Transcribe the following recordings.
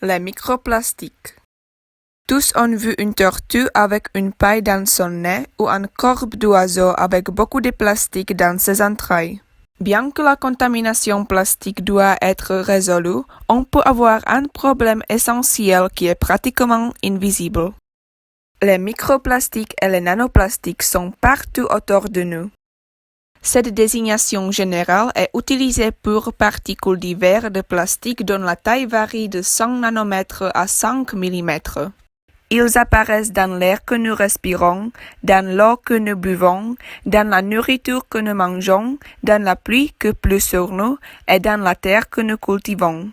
Les microplastiques. Tous ont vu une tortue avec une paille dans son nez ou un corbe d'oiseau avec beaucoup de plastique dans ses entrailles. Bien que la contamination plastique doit être résolue, on peut avoir un problème essentiel qui est pratiquement invisible. Les microplastiques et les nanoplastiques sont partout autour de nous. Cette désignation générale est utilisée pour particules diverses de plastique dont la taille varie de 100 nanomètres à 5 mm. Ils apparaissent dans l'air que nous respirons, dans l'eau que nous buvons, dans la nourriture que nous mangeons, dans la pluie qui pleut sur nous et dans la terre que nous cultivons.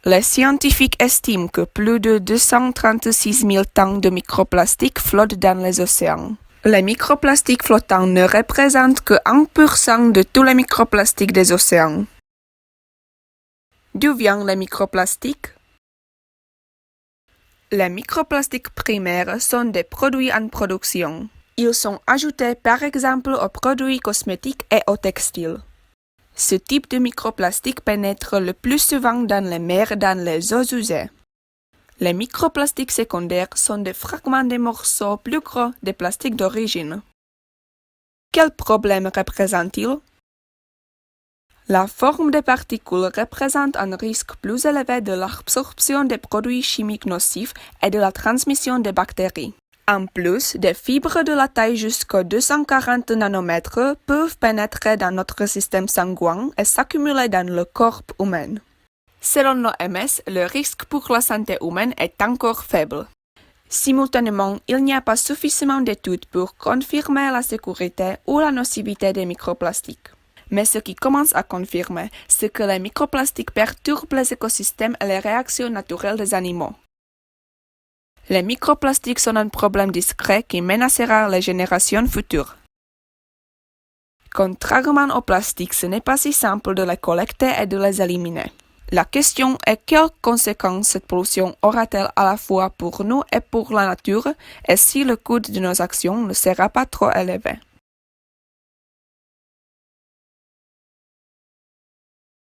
Les scientifiques estiment que plus de 236 000 tonnes de microplastiques flottent dans les océans. Les microplastiques flottants ne représentent que 1% de tous les microplastiques des océans. D'où viennent les microplastiques? Les microplastiques primaires sont des produits en production. Ils sont ajoutés par exemple aux produits cosmétiques et aux textiles. Ce type de microplastique pénètre le plus souvent dans les mers dans les eaux usées. Les microplastiques secondaires sont des fragments de morceaux plus gros de plastique d'origine. Quel problème représente-t-il? La forme des particules représente un risque plus élevé de l'absorption des produits chimiques nocifs et de la transmission des bactéries. En plus, des fibres de la taille jusqu'à 240 nanomètres peuvent pénétrer dans notre système sanguin et s'accumuler dans le corps humain. Selon l'OMS, le risque pour la santé humaine est encore faible. Simultanément, il n'y a pas suffisamment d'études pour confirmer la sécurité ou la nocivité des microplastiques. Mais ce qui commence à confirmer, c'est que les microplastiques perturbent les écosystèmes et les réactions naturelles des animaux. Les microplastiques sont un problème discret qui menacera les générations futures. Contrairement au plastique, ce n'est pas si simple de les collecter et de les éliminer. La question est quelles conséquences cette pollution aura-t-elle à la fois pour nous et pour la nature, et si le coût de nos actions ne sera pas trop élevé.